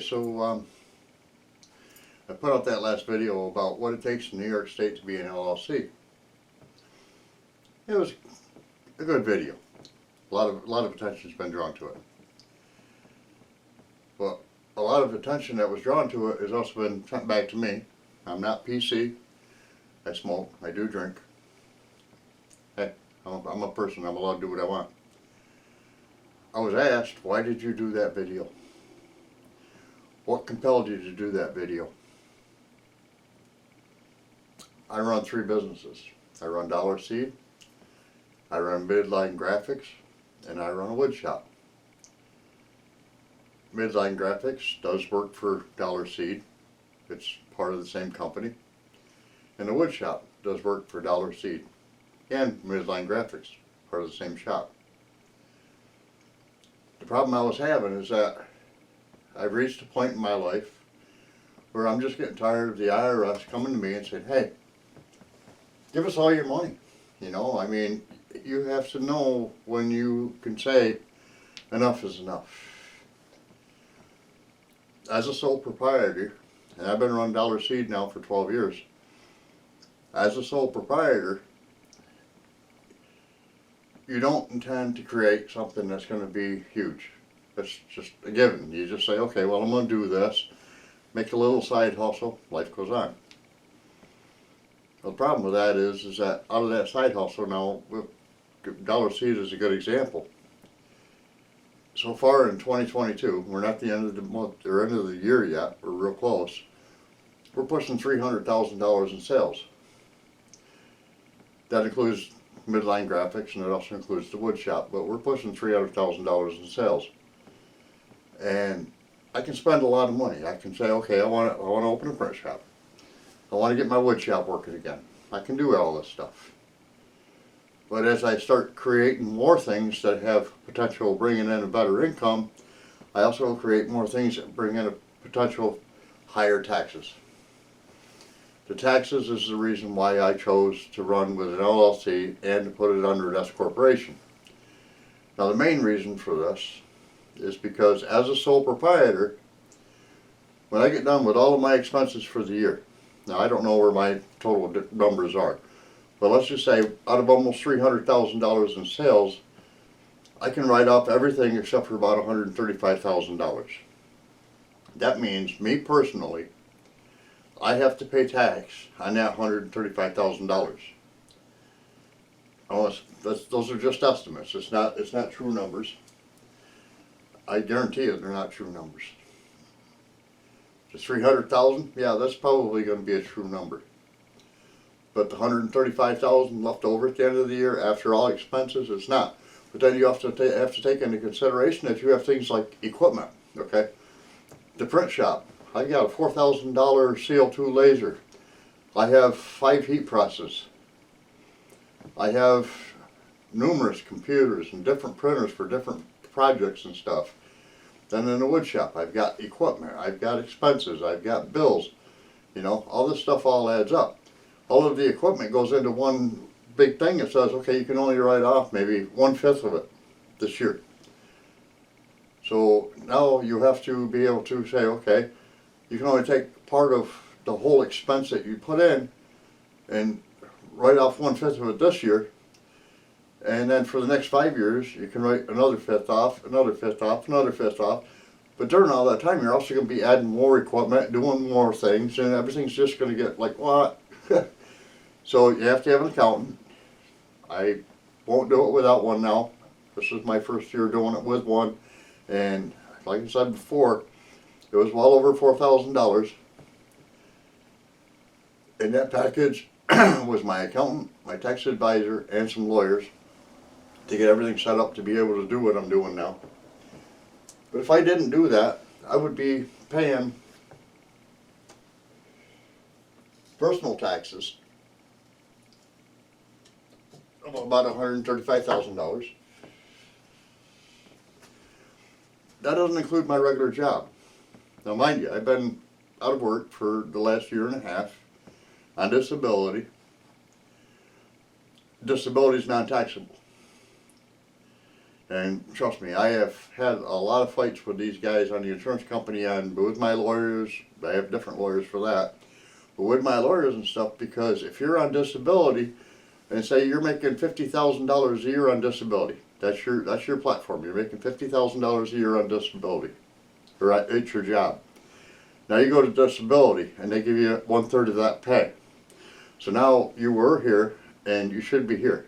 So I put out that last video about what it takes in New York State to be an LLC. It was a good video. A lot of attention's been drawn to it. But a lot of attention that was drawn to it has also been sent back to me. I'm not PC. I smoke. I do drink. Hey, I'm a person. I'm allowed to do what I want. I was asked, why did you do that video? What compelled you to do that video? I run 3 businesses. I run Dollar Seed, I run Midline Graphics, and I run a wood shop. Midline Graphics does work for Dollar Seed. It's part of the same company. And the wood shop does work for Dollar Seed and Midline Graphics, part of the same shop. The problem I was having is that I've reached a point in my life where I'm just getting tired of the IRS coming to me and saying, hey, give us all your money. You know, I mean, you have to know when you can say enough is enough. As a sole proprietor, and I've been running Dollar Seed now for 12 years, as a sole proprietor, you don't intend to create something that's going to be huge. That's just a given. You just say, okay, well, I'm going to do this, make a little side hustle, life goes on. Well, the problem with that is that out of that side hustle now, Dollar Seed is a good example. So far in 2022, we're not at the end of the month or end of the year yet, we're real close. We're pushing $300,000 in sales. That includes Midline Graphics and it also includes the wood shop, but we're pushing $300,000 in sales. And I can spend a lot of money. I can say, okay, I want to open a print shop. I want to get my wood shop working again. I can do all this stuff. But as I start creating more things that have potential of bringing in a better income, I also create more things that bring in a potential higher taxes. The taxes is the reason why I chose to run with an LLC and to put it under an S-Corporation. Now the main reason for this is because as a sole proprietor, when I get done with all of my expenses for the year, now I don't know where my total numbers are, but let's just say out of almost $300,000 in sales, I can write off everything except for about $135,000. That means me personally, I have to pay tax on that $135,000. Those are just estimates. It's not true numbers. I guarantee you they're not true numbers. Just 300,000, yeah, that's probably going to be a true number. But the 135,000 left over at the end of the year after all expenses, it's not. But then you have to take into consideration that you have things like equipment. Okay, the print shop. I got a $4,000 CO2 laser. I have 5 heat presses. I have numerous computers and different printers for different projects and stuff. Then in the wood shop, I've got equipment, I've got expenses, I've got bills. You know, all this stuff all adds up. All of the equipment goes into one big thing that says, okay, you can only write off maybe 1/5 of it this year. So now you have to be able to say, okay, you can only take part of the whole expense that you put in and write off 1/5 of it this year. And then for the next 5 years, you can write another 1/5 off, another 1/5 off, another 1/5 off. But during all that time, you're also going to be adding more equipment, doing more things, and everything's just going to get like, what? So you have to have an accountant. I won't do it without one now. This is my first year doing it with one. And like I said before, it was well over $4,000. And that package was my accountant, my tax advisor, and some lawyers to get everything set up to be able to do what I'm doing now. But if I didn't do that, I would be paying personal taxes of about $135,000. That doesn't include my regular job. Now mind you, I've been out of work for the last 1.5 years on disability. Disability is non-taxable. And trust me, I have had a lot of fights with these guys on the insurance company and with my lawyers. I have different lawyers for that. But with my lawyers and stuff, because if you're on disability, and say you're making $50,000 a year on disability, that's your platform. You're making $50,000 a year on disability, or it's your job. Now you go to disability, and they give you 1/3 of that pay. So now you were here, and you should be here.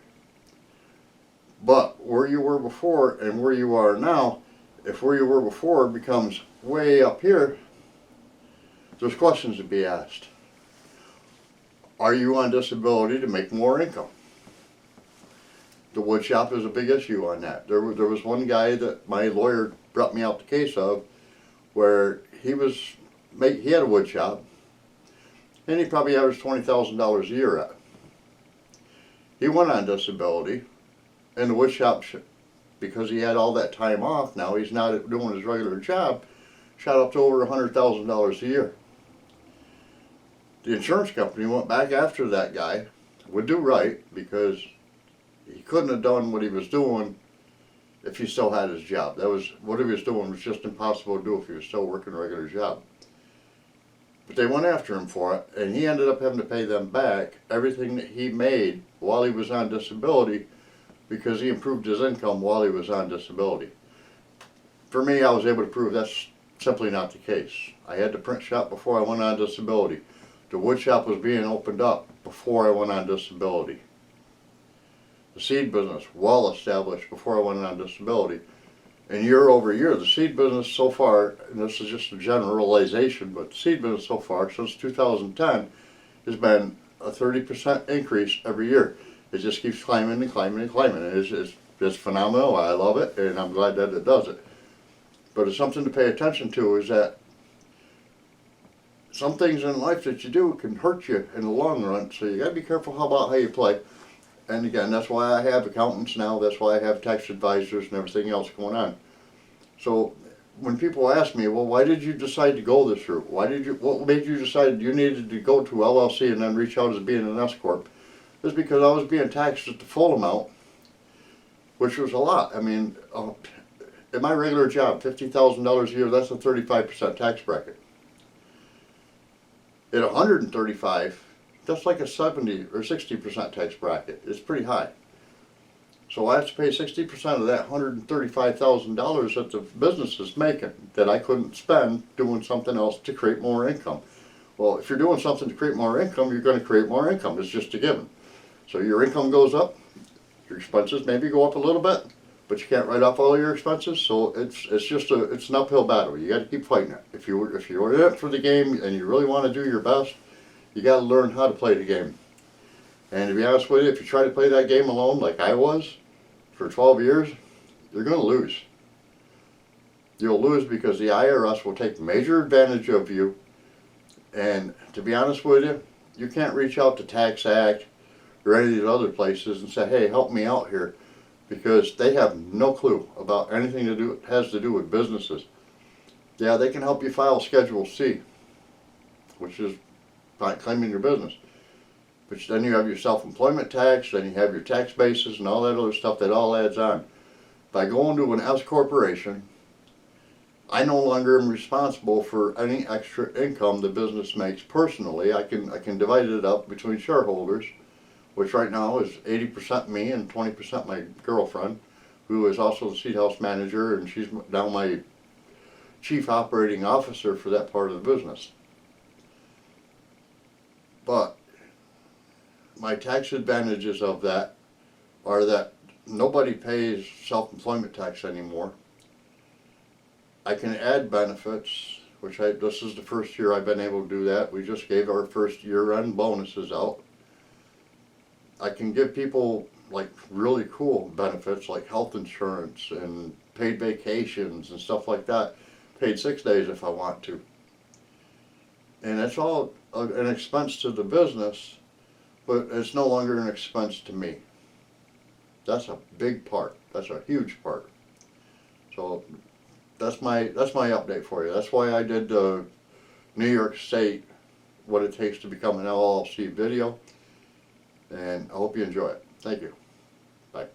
But where you were before and where you are now, if where you were before becomes way up here, there's questions to be asked. Are you on disability to make more income? The wood shop is a big issue on that. There was one guy that my lawyer brought me out the case of, where he had a wood shop, and he probably averaged $20,000 a year at. He went on disability, and the wood shop, because he had all that time off, now he's not doing his regular job, shot up to over $100,000 a year. The insurance company went back after that guy, would do right, because he couldn't have done what he was doing if he still had his job. What he was doing was just impossible to do if he was still working a regular job. But they went after him for it, and he ended up having to pay them back everything that he made while he was on disability, because he improved his income while he was on disability. For me, I was able to prove that's simply not the case. I had the print shop before I went on disability. The wood shop was being opened up before I went on disability. The seed business, well established before I went on disability. And year over year, the seed business so far, and this is just a generalization, but the seed business so far, since 2010, has been a 30% increase every year. It just keeps climbing and climbing and climbing. It's phenomenal. I love it, and I'm glad that it does it. But it's something to pay attention to, is that some things in life that you do can hurt you in the long run, so you got to be careful about how you play. And again, that's why I have accountants now, that's why I have tax advisors and everything else going on. So when people ask me, well, why did you decide to go this route? What made you decide you needed to go to LLC and then reach out as being an S-Corp? It's because I was being taxed at the full amount, which was a lot. I mean, at my regular job, $50,000 a year, that's a 35% tax bracket. At 135, that's like a 70 or 60% tax bracket. It's pretty high. So I have to pay 60% of that $135,000 that the business is making that I couldn't spend doing something else to create more income. Well, if you're doing something to create more income, you're going to create more income. It's just a given. So your income goes up, your expenses maybe go up a little bit, but you can't write off all your expenses. So it's an uphill battle. You got to keep fighting it. If you're in it for the game and you really want to do your best, you got to learn how to play the game. And to be honest with you, if you try to play that game alone like I was for 12 years, you're going to lose. You'll lose because the IRS will take major advantage of you. And to be honest with you, you can't reach out to Tax Act or any of these other places and say, hey, help me out here, because they have no clue about anything has to do with businesses. Yeah, they can help you file Schedule C, which is claiming your business. But then you have your self-employment tax, then you have your tax basis and all that other stuff that all adds on. By going to an S-corporation, I no longer am responsible for any extra income the business makes personally. I can divide it up between shareholders, which right now is 80% me and 20% my girlfriend, who is also the seed house manager, and she's now my chief operating officer for that part of the business. But my tax advantages of that are that nobody pays self-employment tax anymore. I can add benefits, which this is the first year I've been able to do that. We just gave our first year-end bonuses out. I can give people like really cool benefits like health insurance and paid vacations and stuff like that. Paid 6 days if I want to. And it's all an expense to the business, but it's no longer an expense to me. That's a big part. That's a huge part. So that's my update for you. That's why I did the New York State, what it takes to become an LLC video. And I hope you enjoy it. Thank you. Bye.